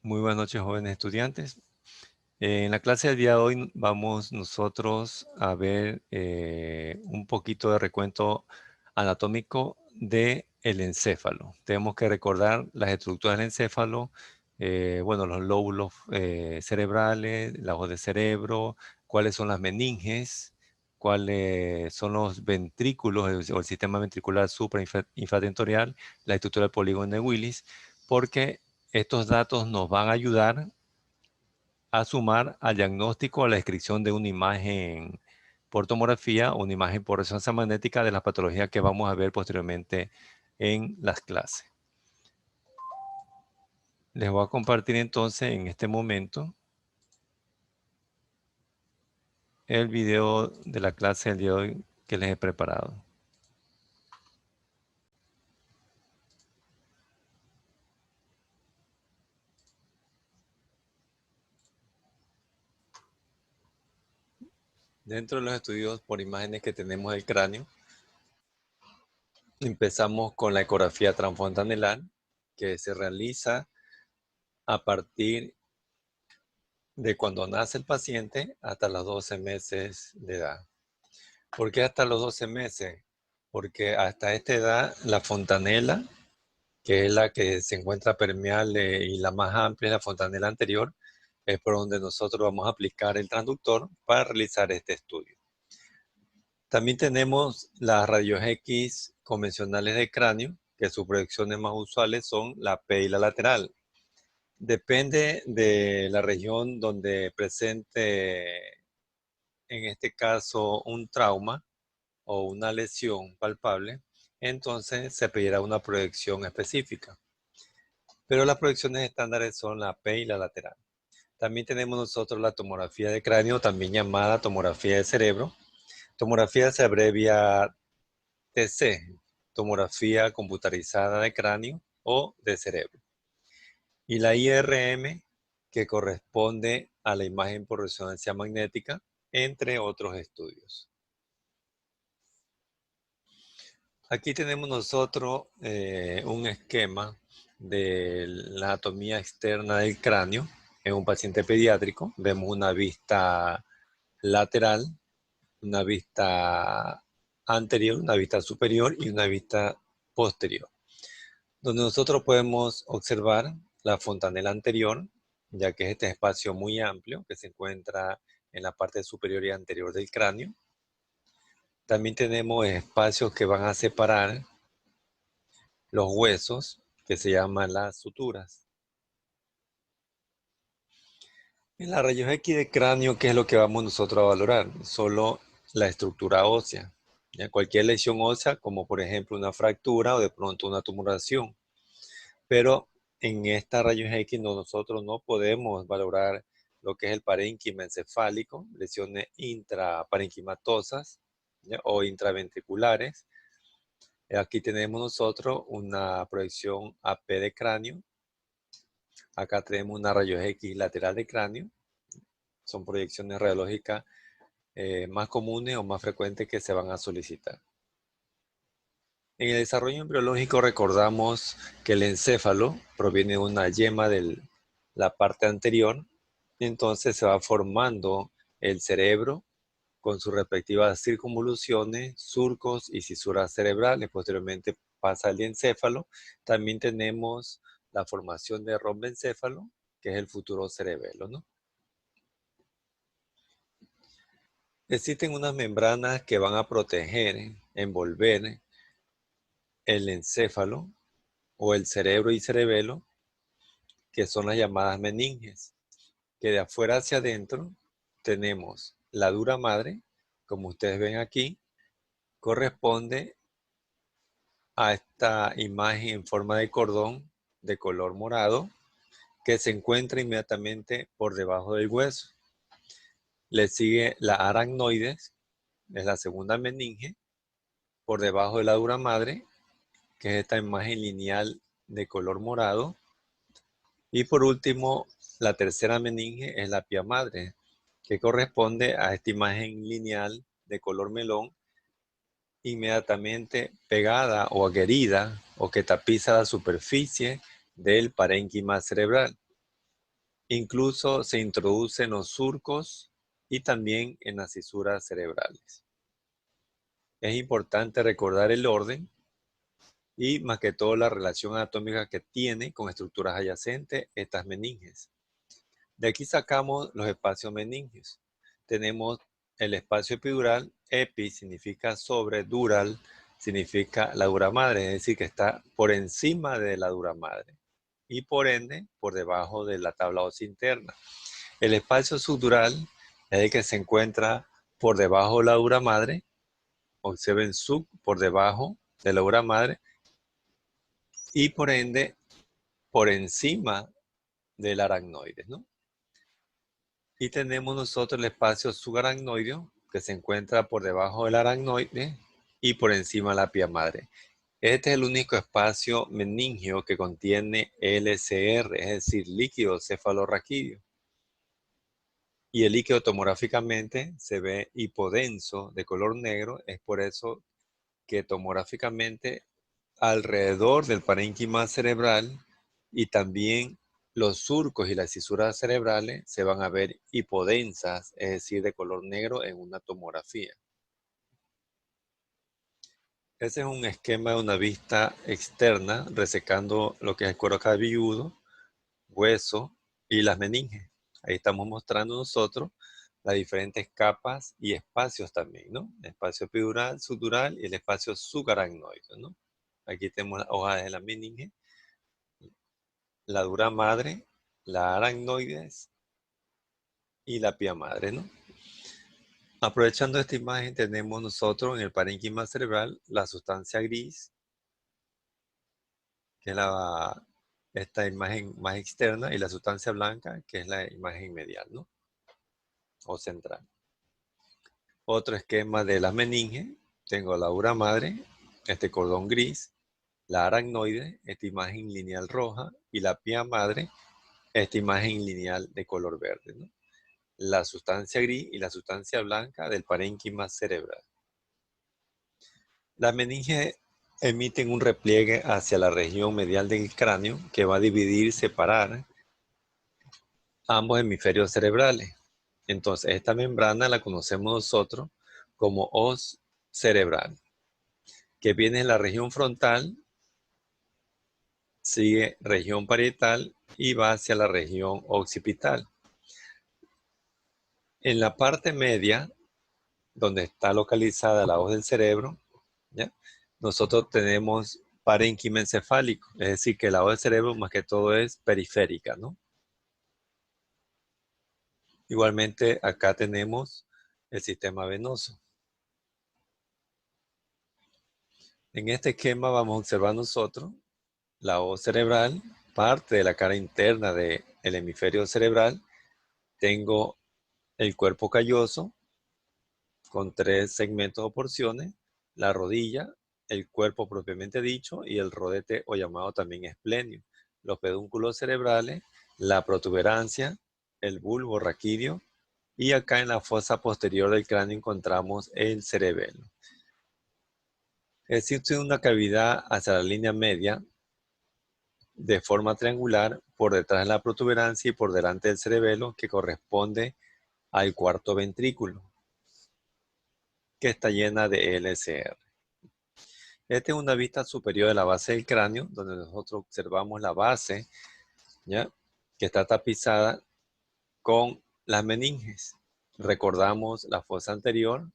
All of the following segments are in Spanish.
Muy buenas noches, jóvenes estudiantes. En la clase del día de hoy vamos nosotros a ver un poquito de recuento anatómico del encéfalo. Tenemos que recordar las estructuras del encéfalo, bueno, los lóbulos cerebrales, la hoja de cerebro, cuáles son las meninges, cuáles son los ventrículos o el sistema ventricular suprainfratentorial, la estructura del polígono de Willis, porque estos datos nos van a ayudar a sumar al diagnóstico a la descripción de una imagen por tomografía o una imagen por resonancia magnética de las patologías que vamos a ver posteriormente en las clases. Les voy a compartir entonces en este momento el video de la clase del día de hoy que les he preparado. Dentro de los estudios por imágenes que tenemos del cráneo, empezamos con la ecografía transfontanelar, que se realiza a partir de cuando nace el paciente hasta los 12 meses de edad. ¿Por qué hasta los 12 meses? Porque hasta esta edad la fontanela, que es la que se encuentra permeable y la más amplia, la fontanela anterior, es por donde nosotros vamos a aplicar el transductor para realizar este estudio. También tenemos las rayos X convencionales de cráneo, que sus proyecciones más usuales son la P y la lateral. Depende de la región donde presente, en este caso, un trauma o una lesión palpable, entonces se pedirá una proyección específica. Pero las proyecciones estándares son la P y la lateral. También tenemos nosotros la tomografía de cráneo, también llamada tomografía de cerebro. Tomografía se abrevia TC, tomografía computarizada de cráneo o de cerebro. Y la IRM, que corresponde a la imagen por resonancia magnética, entre otros estudios. Aquí tenemos nosotros un esquema de la anatomía externa del cráneo en un paciente pediátrico. Vemos una vista lateral, una vista anterior, una vista superior y una vista posterior, donde nosotros podemos observar la fontanela anterior, ya que es este espacio muy amplio que se encuentra en la parte superior y anterior del cráneo. También tenemos espacios que van a separar los huesos, que se llaman las suturas. En la rayos X de cráneo, ¿qué es lo que vamos nosotros a valorar? Solo la estructura ósea. ¿Ya? Cualquier lesión ósea, como por ejemplo una fractura o de pronto una tumoración. Pero en esta rayos X nosotros no podemos valorar lo que es el parénquima encefálico, lesiones intraparenquimatosas, ¿ya? O intraventriculares. Aquí tenemos nosotros una proyección AP de cráneo. Acá tenemos una rayos X lateral de cráneo. Son proyecciones radiológicas más comunes o más frecuentes que se van a solicitar. En el desarrollo embriológico recordamos que el encéfalo proviene de una yema de la parte anterior, y entonces se va formando el cerebro con sus respectivas circunvoluciones, surcos y cisuras cerebrales. Posteriormente pasa el encéfalo. También tenemos la formación de rombencéfalo, que es el futuro cerebelo, ¿no? Existen unas membranas que van a proteger, envolver el encéfalo o el cerebro y cerebelo, que son las llamadas meninges, que de afuera hacia adentro tenemos la dura madre, como ustedes ven aquí, corresponde a esta imagen en forma de cordón de color morado que se encuentra inmediatamente por debajo del hueso. Le sigue la aracnoides, es la segunda meninge, por debajo de la dura madre, que es esta imagen lineal de color morado. Y por último, la tercera meninge es la pía madre, que corresponde a esta imagen lineal de color melón, inmediatamente pegada o adherida o que tapiza la superficie del parénquima cerebral. Incluso se introduce en los surcos y también en las fisuras cerebrales. Es importante recordar el orden y más que todo la relación anatómica que tiene con estructuras adyacentes estas meninges. De aquí sacamos los espacios meningios. Tenemos el espacio epidural, epi significa sobre, dural significa la dura madre, es decir, que está por encima de la dura madre y por ende por debajo de la tabla ósea interna. El espacio subdural es el que se encuentra por debajo de la dura madre, observen sub por debajo de la dura madre y por ende por encima del aracnoide, ¿no? Y tenemos nosotros el espacio subaracnoideo, que se encuentra por debajo del aracnoide y por encima de la pía madre. Este es el único espacio meningio que contiene LCR, es decir, líquido cefalorraquídeo. Y el líquido tomográficamente se ve hipodenso, de color negro. Es por eso que tomográficamente alrededor del parénquima cerebral y también los surcos y las fisuras cerebrales se van a ver hipodensas, es decir, de color negro en una tomografía. Ese es un esquema de una vista externa, resecando lo que es el cuero cabelludo, hueso y las meninges. Ahí estamos mostrando nosotros las diferentes capas y espacios también, ¿no? El espacio epidural, subdural y el espacio subaracnoide, ¿no? Aquí tenemos las hojas de la meninge, la dura madre, la aracnoides y la pía madre, ¿no? Aprovechando esta imagen tenemos nosotros en el parénquima cerebral la sustancia gris, que es esta imagen más externa, y la sustancia blanca, que es la imagen medial, ¿no? O central. Otro esquema de la meninge, tengo la dura madre, este cordón gris, la aracnoide, esta imagen lineal roja, y la pía madre, esta imagen lineal de color verde, ¿no? La sustancia gris y la sustancia blanca del parénquima cerebral. Las meninges emiten un repliegue hacia la región medial del cráneo que va a dividir y separar ambos hemisferios cerebrales. Entonces, esta membrana la conocemos nosotros como hoz cerebral, que viene en la región frontal, sigue región parietal y va hacia la región occipital. En la parte media, donde está localizada la hoz del cerebro, ¿ya? Nosotros tenemos parénquima encefálico, es decir, que la hoz del cerebro más que todo es periférica, ¿no? Igualmente, acá tenemos el sistema venoso. En este esquema vamos a observar nosotros la hoz cerebral, parte de la cara interna del hemisferio cerebral. Tengo el cuerpo calloso con 3 segmentos o porciones, la rodilla, el cuerpo propiamente dicho y el rodete o llamado también esplenio, los pedúnculos cerebrales, la protuberancia, el bulbo raquídeo y acá en la fosa posterior del cráneo encontramos el cerebelo. Existe una cavidad hacia la línea media de forma triangular por detrás de la protuberancia y por delante del cerebelo que corresponde al cuarto ventrículo, que está llena de LCR. Esta es una vista superior de la base del cráneo, donde nosotros observamos la base, ¿ya? Que está tapizada con las meninges. Recordamos la fosa anterior,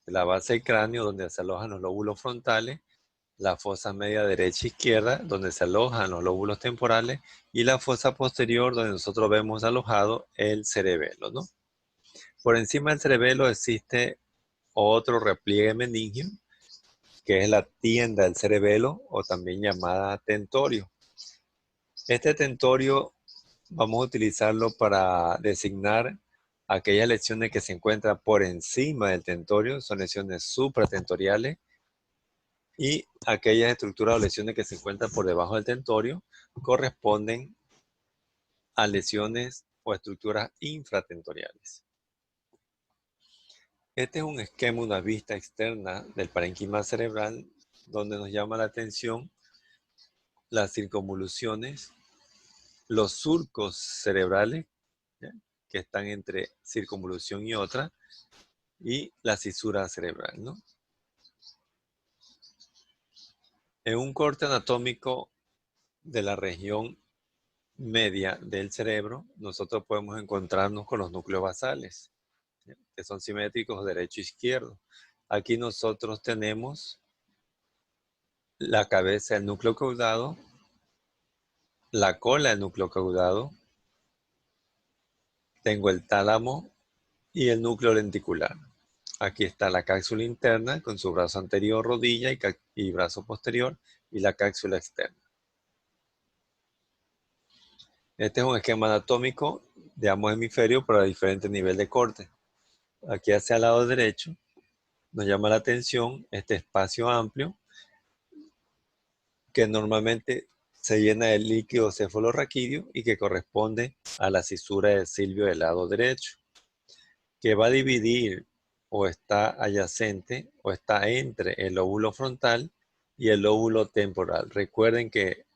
de la base del cráneo, donde se alojan los lóbulos frontales, la fosa media derecha e izquierda, donde se alojan los lóbulos temporales, y la fosa posterior, donde nosotros vemos alojado el cerebelo, ¿no? Por encima del cerebelo existe otro repliegue meningio, que es la tienda del cerebelo, o también llamada tentorio. Este tentorio vamos a utilizarlo para designar aquellas lesiones que se encuentran por encima del tentorio, son lesiones supratentoriales, y aquellas estructuras o lesiones que se encuentran por debajo del tentorio corresponden a lesiones o estructuras infratentoriales. Este es un esquema, una vista externa del parénquima cerebral, donde nos llama la atención las circunvoluciones los surcos cerebrales, ¿ya?, que están entre circunvolución y otra, y la cisura cerebral, ¿no? En un corte anatómico de la región media del cerebro, nosotros podemos encontrarnos con los núcleos basales, ¿ya?, que son simétricos derecho e izquierdo. Aquí nosotros tenemos la cabeza del núcleo caudado, la cola del núcleo caudado, tengo el tálamo y el núcleo lenticular. Aquí está la cápsula interna con su brazo anterior, rodilla y brazo posterior, y la cápsula externa. Este es un esquema anatómico de ambos hemisferios para diferentes niveles de corte. Aquí hacia el lado derecho nos llama la atención este espacio amplio que normalmente se llena de líquido cefalorraquídeo y que corresponde a la cisura del silvio del lado derecho, que va a dividir o está adyacente o está entre el lóbulo frontal y el lóbulo temporal. Recuerden que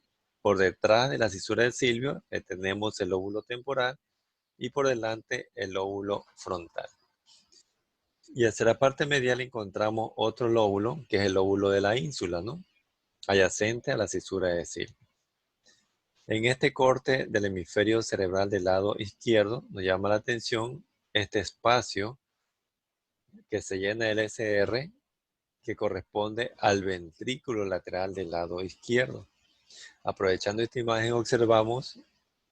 por detrás de la cisura del silvio tenemos el lóbulo temporal y por delante el lóbulo frontal. Y hacia la parte medial encontramos otro lóbulo, que es el lóbulo de la ínsula, ¿no?, adyacente a la cisura del silvio. En este corte del hemisferio cerebral del lado izquierdo nos llama la atención este espacio que se llena de LSR, que corresponde al ventrículo lateral del lado izquierdo. Aprovechando esta imagen observamos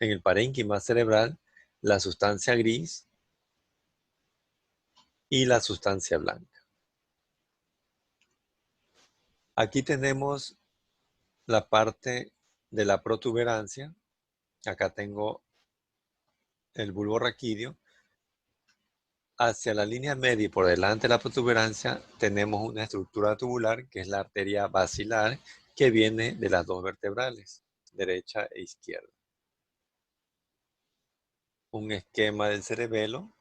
en el parénquima cerebral la sustancia gris y la sustancia blanca. Aquí tenemos la parte de la protuberancia. Acá tengo el bulbo raquídeo. Hacia la línea media y por delante de la protuberancia tenemos una estructura tubular que es la arteria basilar que viene de las dos vertebrales, derecha e izquierda. Un esquema del cerebelo.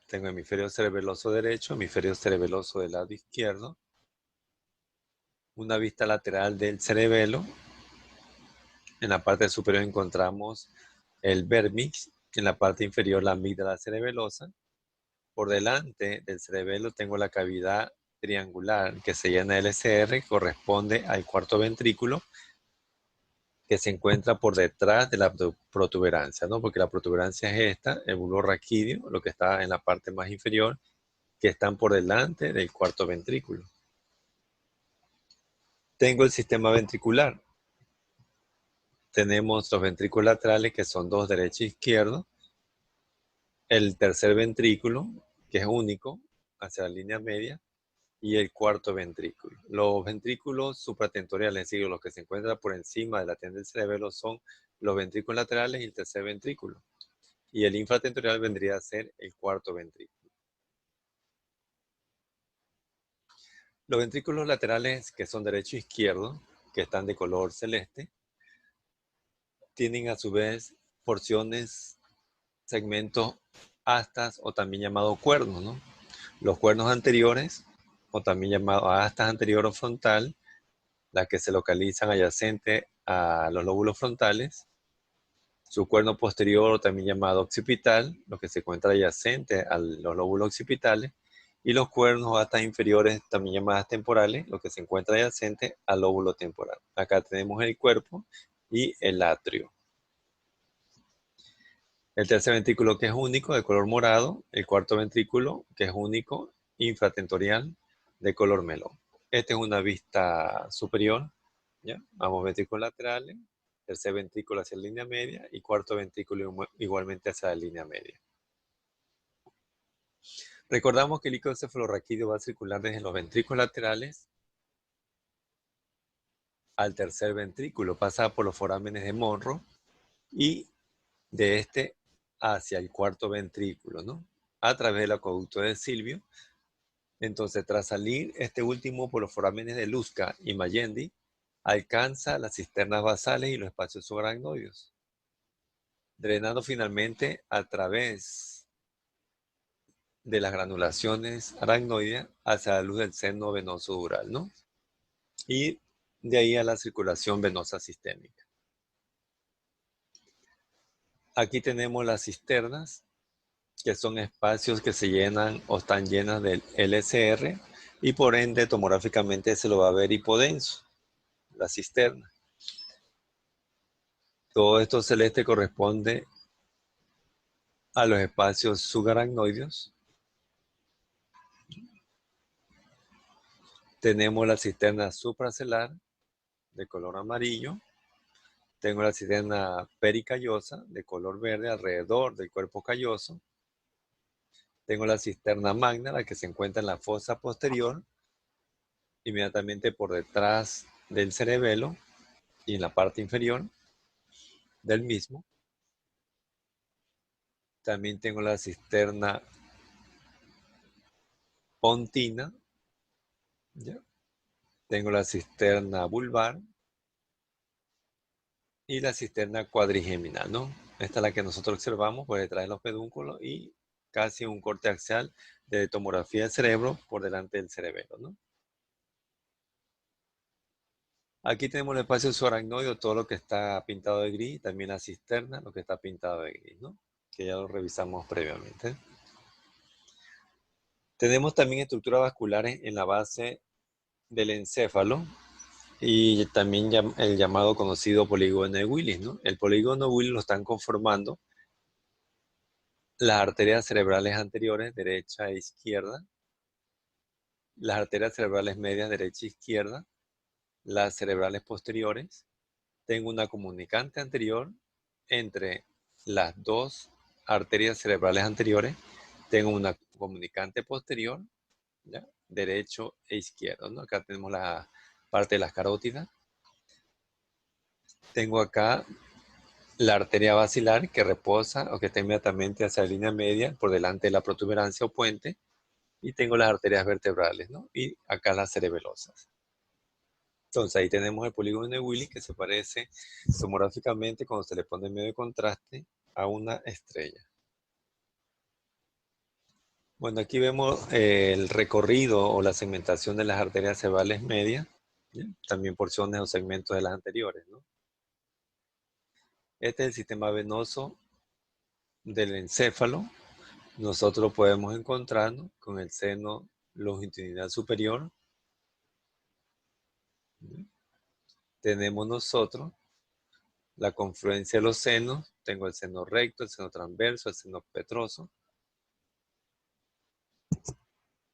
Tengo hemisferio cerebeloso derecho, hemisferio cerebeloso del lado izquierdo. Una vista lateral del cerebelo. En la parte superior encontramos el vértex, en la parte inferior la amígdala cerebelosa. Por delante del cerebelo tengo la cavidad triangular que se llena de LCR, que corresponde al cuarto ventrículo, que se encuentra por detrás de la protuberancia, ¿no? Porque la protuberancia es esta, el bulbo raquídeo, lo que está en la parte más inferior, que están por delante del cuarto ventrículo. Tengo el sistema ventricular. Tenemos los ventrículos laterales, que son dos, derecho e izquierdo. El tercer ventrículo, que es único, hacia la línea media, y el cuarto ventrículo. Los ventrículos supratentoriales, es decir, los que se encuentran por encima de la tienda del cerebelo, son los ventrículos laterales y el tercer ventrículo. Y el infratentorial vendría a ser el cuarto ventrículo. Los ventrículos laterales, que son derecho e izquierdo, que están de color celeste, tienen a su vez porciones, segmentos, astas o también llamados cuernos, ¿no? Los cuernos anteriores, o también llamados astas anterior o frontal, las que se localizan adyacente a los lóbulos frontales. Su cuerno posterior, o también llamado occipital, lo que se encuentra adyacente a los lóbulos occipitales. Y los cuernos o astas inferiores, también llamadas temporales, lo que se encuentra adyacente al lóbulo temporal. Acá tenemos el cuerpo y el atrio. El tercer ventrículo, que es único, de color morado. El cuarto ventrículo, que es único, infratentorial, de color melón. Esta es una vista superior, ¿ya? Ambos ventrículos laterales, tercer ventrículo hacia la línea media y cuarto ventrículo igualmente hacia la línea media. Recordamos que el líquido cefalorraquídeo va a circular desde los ventrículos laterales al tercer ventrículo, pasa por los forámenes de Monro y de este hacia el cuarto ventrículo, ¿no?, a través del acueducto de Silvio. Entonces, tras salir este último por los forámenes de Lusca y Mayendi, alcanza las cisternas basales y los espacios subaracnoides, drenando finalmente a través de las granulaciones aracnoides hacia la luz del seno venoso dural, ¿no? Y de ahí a la circulación venosa sistémica. Aquí tenemos las cisternas, que son espacios que se llenan o están llenas del LCR y por ende tomográficamente se lo va a ver hipodenso, la cisterna. Todo esto celeste corresponde a los espacios subaracnoideos. Tenemos la cisterna supracelular de color amarillo. Tengo la cisterna pericallosa de color verde alrededor del cuerpo calloso. Tengo la cisterna magna, la que se encuentra en la fosa posterior, inmediatamente por detrás del cerebelo y en la parte inferior del mismo. También tengo la cisterna pontina. ¿Ya? Tengo la cisterna vulvar y la cisterna cuadrigeminal, ¿no? Esta es la que nosotros observamos por detrás de los pedúnculos y casi un corte axial de tomografía del cerebro por delante del cerebelo, ¿no? Aquí tenemos el espacio subaracnoideo, todo lo que está pintado de gris, también la cisterna, lo que está pintado de gris, ¿no? Que ya lo revisamos previamente. Tenemos también estructuras vasculares en la base del encéfalo y también el llamado conocido polígono de Willis, ¿no? El polígono de Willis lo están conformando las arterias cerebrales anteriores, derecha e izquierda, las arterias cerebrales medias, derecha e izquierda, las cerebrales posteriores. Tengo una comunicante anterior entre las dos arterias cerebrales anteriores. Tengo una comunicante posterior, ¿ya? Derecho e izquierdo, ¿no? Acá tenemos la parte de las carótidas. Tengo acá la arteria basilar que reposa o que está inmediatamente hacia la línea media por delante de la protuberancia o puente. Y tengo las arterias vertebrales, ¿no? Y acá las cerebelosas. Entonces ahí tenemos el polígono de Willis que se parece tomográficamente cuando se le pone medio de contraste a una estrella. Bueno, aquí vemos el recorrido o la segmentación de las arterias cerebrales medias, ¿sí? También porciones o segmentos de las anteriores, ¿no? Este es el sistema venoso del encéfalo. Nosotros podemos encontrarnos con el seno longitudinal superior. ¿Sí? Tenemos nosotros la confluencia de los senos. Tengo el seno recto, el seno transverso, el seno petroso.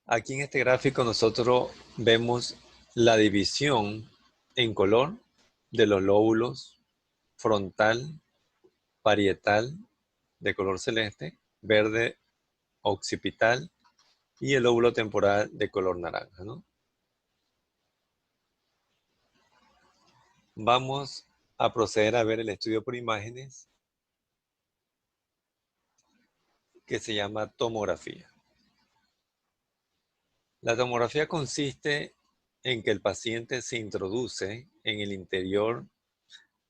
Aquí en este gráfico nosotros vemos la división en color de los lóbulos frontal, parietal de color celeste, verde occipital y el lóbulo temporal de color naranja, ¿no? Vamos a proceder a ver el estudio por imágenes que se llama tomografía. La tomografía consiste en que el paciente se introduce en el interior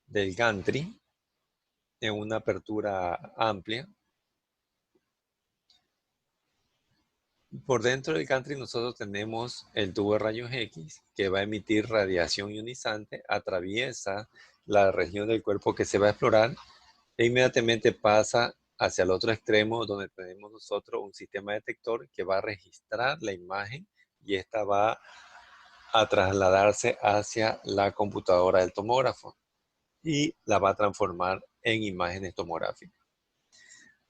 del gantry en una apertura amplia. Por dentro del gantry nosotros tenemos el tubo de rayos X que va a emitir radiación ionizante, atraviesa la región del cuerpo que se va a explorar e inmediatamente pasa hacia el otro extremo donde tenemos nosotros un sistema detector que va a registrar la imagen y esta va a trasladarse hacia la computadora del tomógrafo y la va a transformar en imágenes tomográficas.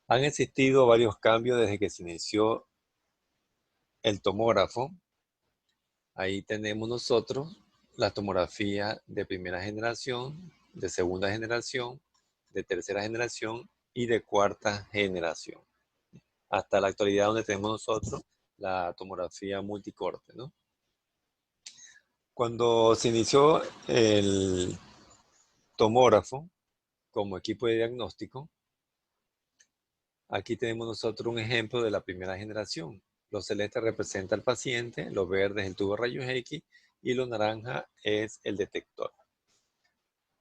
Han existido varios cambios desde que se inició el tomógrafo. Ahí tenemos nosotros la tomografía de primera generación, de segunda generación, de tercera generación y de cuarta generación. Hasta la actualidad donde tenemos nosotros la tomografía multicorte, ¿no? Cuando se inició el tomógrafo como equipo de diagnóstico, aquí tenemos nosotros un ejemplo de la primera generación. Lo celeste representa al paciente, lo verde es el tubo de rayos X y lo naranja es el detector.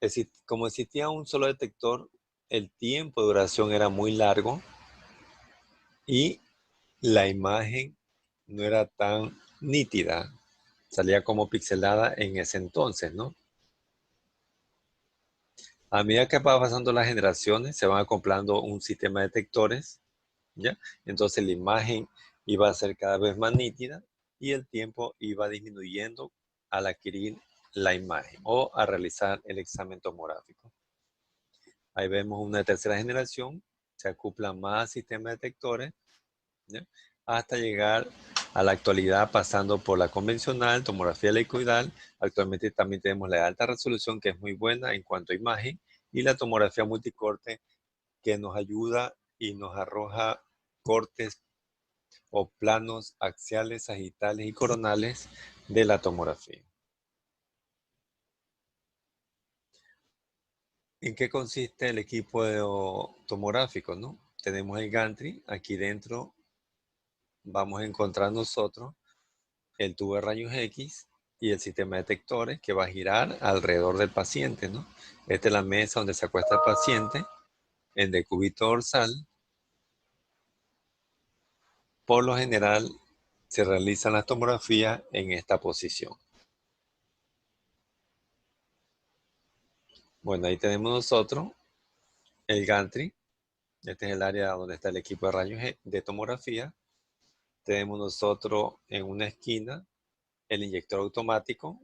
Es decir, como existía un solo detector, el tiempo de duración era muy largo y la imagen no era tan nítida, salía como pixelada en ese entonces, ¿no? A medida que va pasando las generaciones, se van acoplando un sistema de detectores, ¿ya? Entonces la imagen iba a ser cada vez más nítida y el tiempo iba disminuyendo al adquirir la imagen o a realizar el examen tomográfico. Ahí vemos una tercera generación, se acoplan más sistemas detectores, ¿ya? Hasta llegar a la actualidad pasando por la convencional, tomografía helicoidal. Actualmente también tenemos la de alta resolución, que es muy buena en cuanto a imagen, y la tomografía multicorte, que nos ayuda y nos arroja cortes o planos axiales, sagitales y coronales de la tomografía. ¿En qué consiste el equipo tomográfico, no? Tenemos el gantry, aquí dentro vamos a encontrar nosotros el tubo de rayos X y el sistema de detectores que va a girar alrededor del paciente, ¿no? Esta es la mesa donde se acuesta el paciente, el decúbito dorsal. Por lo general, se realizan las tomografías en esta posición. Bueno, ahí tenemos nosotros el gantry. Este es el área donde está el equipo de rayos de tomografía. Tenemos nosotros en una esquina el inyector automático.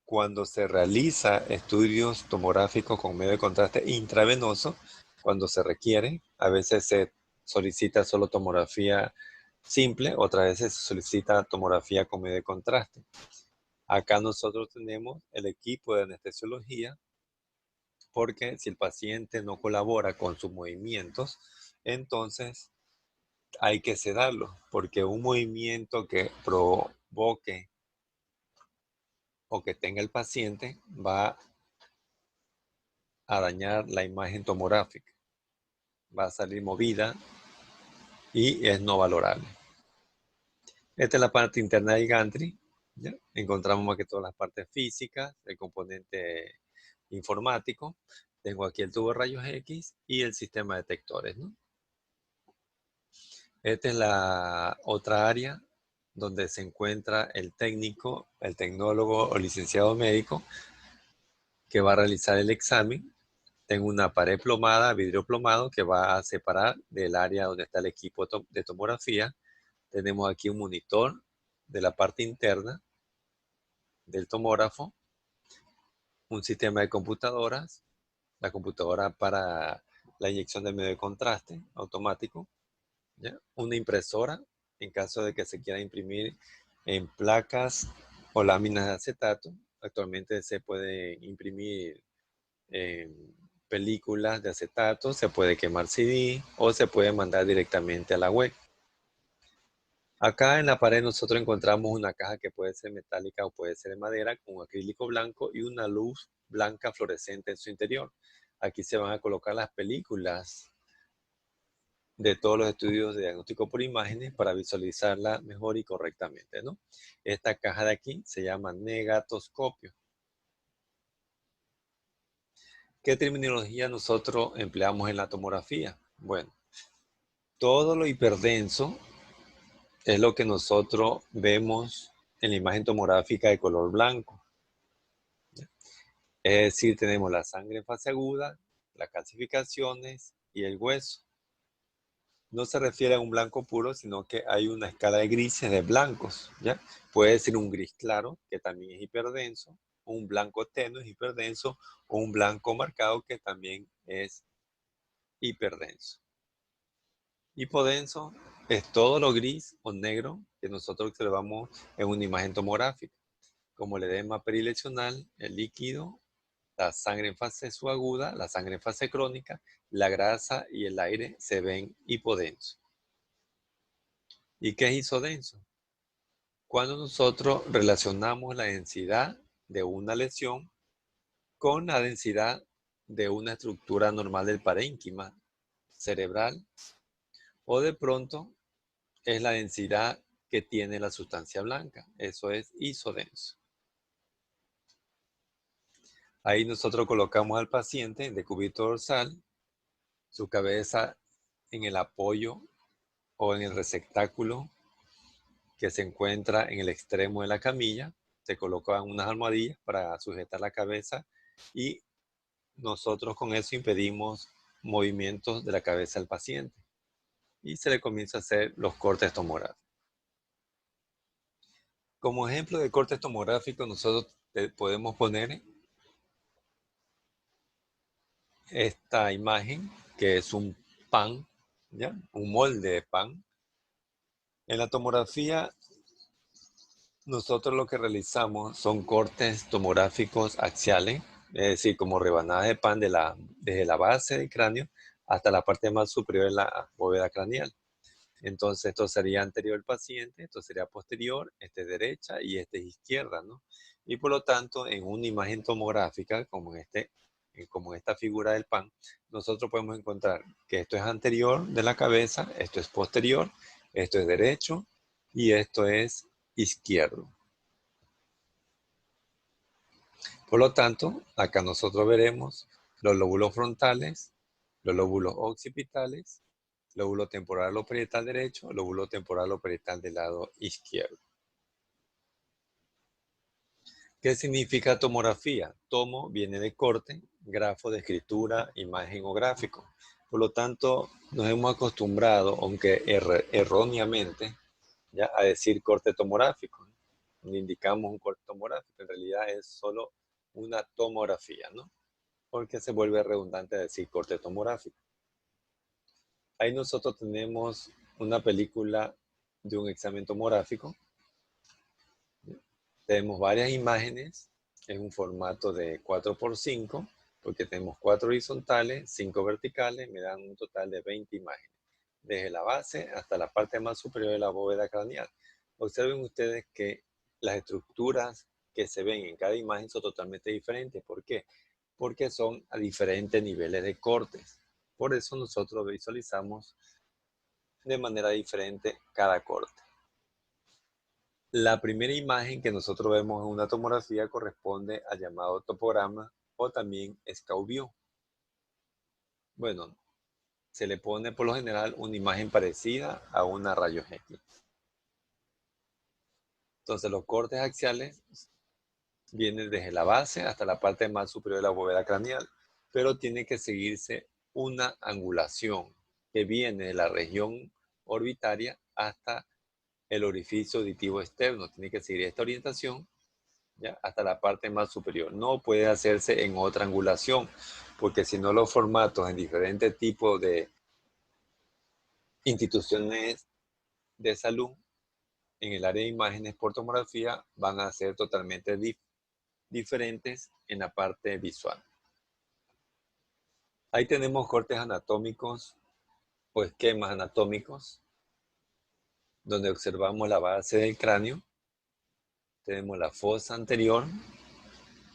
Cuando se realiza estudios tomográficos con medio de contraste intravenoso, cuando se requiere, a veces se solicita solo tomografía simple, otras veces se solicita tomografía con medio de contraste. Acá nosotros tenemos el equipo de anestesiología, porque si el paciente no colabora con sus movimientos, entonces hay que sedarlo, porque un movimiento que provoque o que tenga el paciente va a dañar la imagen tomográfica, va a salir movida y es no valorable. Esta es la parte interna del gantry, ¿ya? Encontramos más que todas las partes físicas, el componente informático. Tengo aquí el tubo de rayos X y el sistema de detectores, ¿no? Esta es la otra área donde se encuentra el técnico, el tecnólogo o licenciado médico que va a realizar el examen. Tengo una pared plomada, vidrio plomado, que va a separar del área donde está el equipo de tomografía. Tenemos aquí un monitor de la parte interna del tomógrafo, un sistema de computadoras, la computadora para la inyección de medio de contraste automático, ¿ya? Una impresora en caso de que se quiera imprimir en placas o láminas de acetato. Actualmente se puede imprimir en películas de acetato, se puede quemar CD o se puede mandar directamente a la web. Acá en la pared nosotros encontramos una caja que puede ser metálica o puede ser de madera con acrílico blanco y una luz blanca fluorescente en su interior. Aquí se van a colocar las películas de todos los estudios de diagnóstico por imágenes para visualizarla mejor y correctamente, ¿no? Esta caja de aquí se llama negatoscopio. ¿Qué terminología nosotros empleamos en la tomografía? Bueno, todo lo hiperdenso es lo que nosotros vemos en la imagen tomográfica de color blanco. Es decir, tenemos la sangre en fase aguda, las calcificaciones y el hueso. No se refiere a un blanco puro, sino que hay una escala de grises de blancos, ¿ya? Puede ser un gris claro, que también es hiperdenso, un blanco tenue es hiperdenso, o un blanco marcado, que también es hiperdenso. Hipodenso es todo lo gris o negro que nosotros observamos en una imagen tomográfica, como el edema perilesional, el líquido, la sangre en fase subaguda, la sangre en fase crónica, la grasa y el aire se ven hipodensos. ¿Y qué es isodenso? Cuando nosotros relacionamos la densidad de una lesión con la densidad de una estructura normal del parénquima cerebral, o de pronto es la densidad que tiene la sustancia blanca. Eso es isodenso. Ahí nosotros colocamos al paciente de cúbito dorsal, su cabeza en el apoyo o en el receptáculo que se encuentra en el extremo de la camilla. Se colocan unas almohadillas para sujetar la cabeza y nosotros con eso impedimos movimientos de la cabeza del paciente y se le comienza a hacer los cortes tomográficos. Como ejemplo de cortes tomográficos, nosotros podemos poner esta imagen, que es un pan, ¿ya? Un molde de pan. En la tomografía, nosotros lo que realizamos son cortes tomográficos axiales, es decir, como rebanadas de pan desde la base del cráneo hasta la parte más superior de la bóveda craneal. Entonces, esto sería anterior al paciente, esto sería posterior, este es derecha y este es izquierda, ¿no? Y por lo tanto, en una imagen tomográfica, como en esta figura del pan, nosotros podemos encontrar que esto es anterior de la cabeza, esto es posterior, esto es derecho y esto es izquierdo. Por lo tanto, acá nosotros veremos los lóbulos frontales, los lóbulos occipitales, lóbulo temporal o parietal derecho, lóbulo temporal o parietal del lado izquierdo. ¿Qué significa tomografía? Tomo viene de corte, grafo de escritura, imagen o gráfico. Por lo tanto, nos hemos acostumbrado, aunque erróneamente, ya a decir corte tomográfico. Le indicamos un corte tomográfico, en realidad es solo una tomografía, ¿no? Porque se vuelve redundante decir corte tomográfico. Ahí nosotros tenemos una película de un examen tomográfico. Tenemos varias imágenes en un formato de 4x5, porque tenemos 4 horizontales, 5 verticales, me dan un total de 20 imágenes, desde la base hasta la parte más superior de la bóveda craneal. Observen ustedes que las estructuras que se ven en cada imagen son totalmente diferentes. ¿Por qué? Porque son a diferentes niveles de cortes. Por eso nosotros visualizamos de manera diferente cada corte. La primera imagen que nosotros vemos en una tomografía corresponde al llamado topograma o también scout view. Bueno, se le pone por lo general una imagen parecida a una rayos X. Entonces los cortes axiales vienen desde la base hasta la parte más superior de la bóveda craneal, pero tiene que seguirse una angulación que viene de la región orbitaria hasta el orificio auditivo externo. Tiene que seguir esta orientación, ¿ya? Hasta la parte más superior. No puede hacerse en otra angulación, porque si no los formatos en diferentes tipos de instituciones de salud en el área de imágenes por tomografía van a ser totalmente diferentes en la parte visual. Ahí tenemos cortes anatómicos o esquemas anatómicos, donde observamos la base del cráneo. Tenemos la fosa anterior,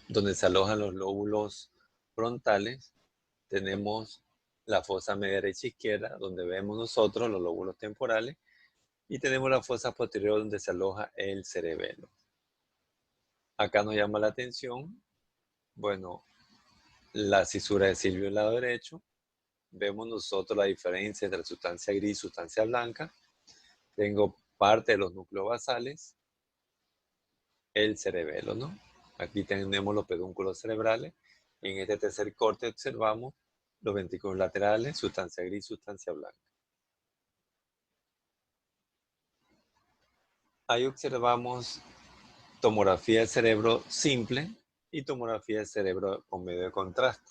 donde se alojan los lóbulos frontales. Tenemos la fosa media derecha e izquierda, donde vemos nosotros los lóbulos temporales. Y tenemos la fosa posterior, donde se aloja el cerebelo. Acá nos llama la atención, bueno, la cisura de Silvio del lado derecho. Vemos nosotros la diferencia entre sustancia gris y sustancia blanca. Tengo parte de los núcleos basales, el cerebelo, ¿no? Aquí tenemos los pedúnculos cerebrales. En este tercer corte observamos los ventrículos laterales, sustancia gris, sustancia blanca. Ahí observamos tomografía del cerebro simple y tomografía del cerebro con medio de contraste.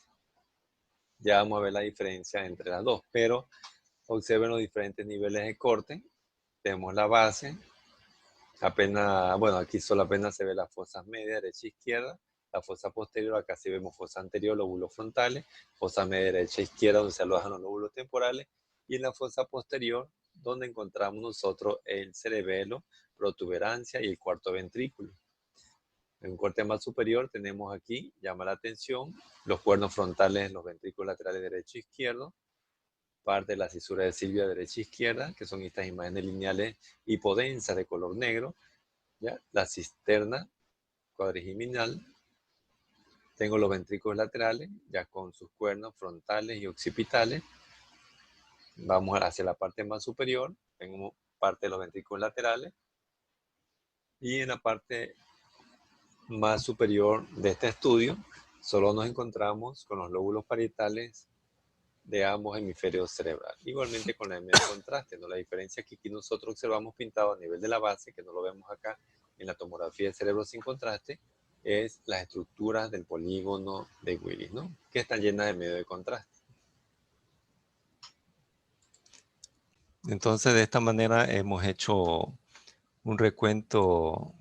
Ya vamos a ver la diferencia entre las dos, pero observen los diferentes niveles de corte. Tenemos la base, apenas, bueno, aquí solo apenas se ve las fosas medias, derecha e izquierda. La fosa posterior, acá sí vemos fosa anterior, lóbulos frontales, fosa media, derecha e izquierda, donde se alojan los lóbulos temporales, y en la fosa posterior, donde encontramos nosotros el cerebelo, protuberancia y el cuarto ventrículo. En un corte más superior tenemos aquí, llama la atención, los cuernos frontales en los ventrículos laterales derecho e izquierdo, parte de la cisura de Silvia derecha e izquierda, que son estas imágenes lineales hipodensas de color negro, ¿ya? La cisterna cuadrigeminal. Tengo los ventrículos laterales, ya con sus cuernos frontales y occipitales. Vamos hacia la parte más superior, tengo parte de los ventrículos laterales. Y en la parte más superior de este estudio solo nos encontramos con los lóbulos parietales de ambos hemisferios cerebrales. Igualmente con la M de contraste, ¿no? La diferencia es que aquí nosotros observamos pintado a nivel de la base, que no lo vemos acá en la tomografía de cerebro sin contraste, es las estructuras del polígono de Willis, ¿no? Que están llenas de medio de contraste. Entonces, de esta manera hemos hecho un recuento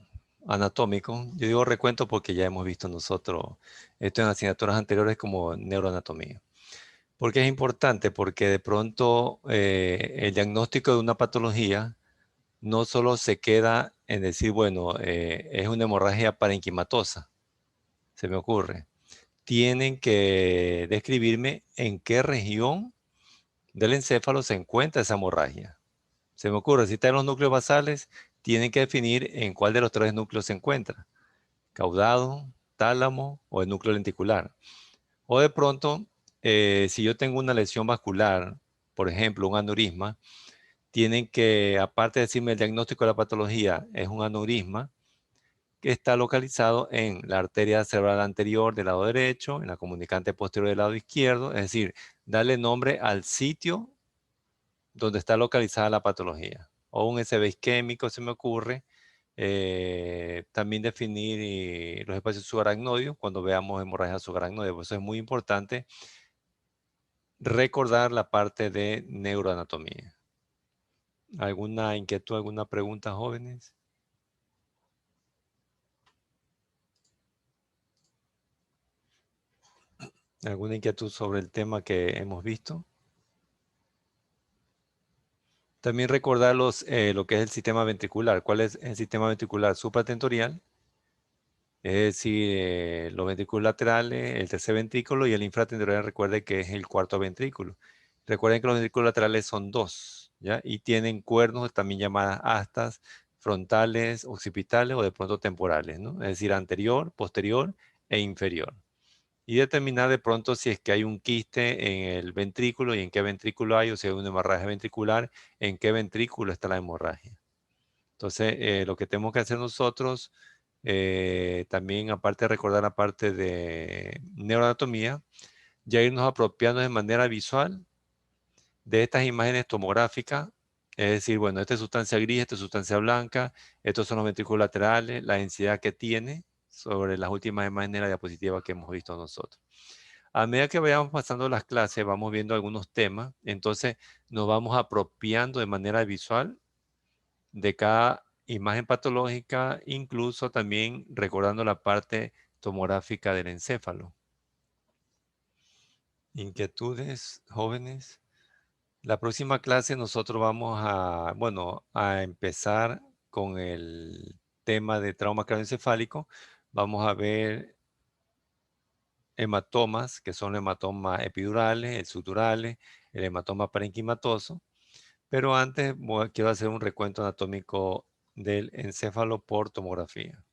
anatómico. Yo digo recuento porque ya hemos visto nosotros esto en asignaturas anteriores como neuroanatomía. ¿Por qué es importante? Porque de pronto el diagnóstico de una patología no solo se queda en decir, bueno, es una hemorragia parenquimatosa, se me ocurre. Tienen que describirme en qué región del encéfalo se encuentra esa hemorragia. Se me ocurre, si está en los núcleos basales, tienen que definir en cuál de los tres núcleos se encuentra. Caudado, tálamo o el núcleo lenticular. O de pronto, si yo tengo una lesión vascular, por ejemplo, un aneurisma, tienen que, aparte de decirme el diagnóstico de la patología, es un aneurisma que está localizado en la arteria cerebral anterior del lado derecho, en la comunicante posterior del lado izquierdo, es decir, darle nombre al sitio donde está localizada la patología. O un SB isquémico, se me ocurre. También definir los espacios subaracnoides cuando veamos hemorragia subaracnoide. Por eso es muy importante recordar la parte de neuroanatomía. ¿Alguna inquietud, alguna pregunta, jóvenes? ¿Alguna inquietud sobre el tema que hemos visto? También recordar lo que es el sistema ventricular. ¿Cuál es el sistema ventricular supratentorial? Es decir, los ventrículos laterales, el tercer ventrículo y el infratentorial, recuerde que es el cuarto ventrículo. Recuerden que los ventrículos laterales son dos, ¿ya? Y tienen cuernos, también llamadas astas, frontales, occipitales o de pronto temporales, ¿no? Es decir, anterior, posterior e inferior. Y determinar de pronto si es que hay un quiste en el ventrículo y en qué ventrículo hay, o si hay una hemorragia ventricular, en qué ventrículo está la hemorragia. Entonces, lo que tenemos que hacer nosotros, también aparte de recordar la parte de neuroanatomía, ya irnos apropiando de manera visual de estas imágenes tomográficas, es decir, bueno, esta es sustancia gris, esta es sustancia blanca, estos son los ventrículos laterales, la densidad que tiene sobre las últimas imágenes de la diapositiva que hemos visto nosotros. A medida que vayamos pasando las clases, vamos viendo algunos temas, entonces nos vamos apropiando de manera visual de cada imagen patológica, incluso también recordando la parte tomográfica del encéfalo. Inquietudes, jóvenes. La próxima clase nosotros vamos a, bueno, a empezar con el tema de trauma craneoencefálico. Vamos a ver hematomas, que son hematomas epidurales, el suturales, el hematoma parenquimatoso. Pero antes quiero hacer un recuento anatómico del encéfalo por tomografía.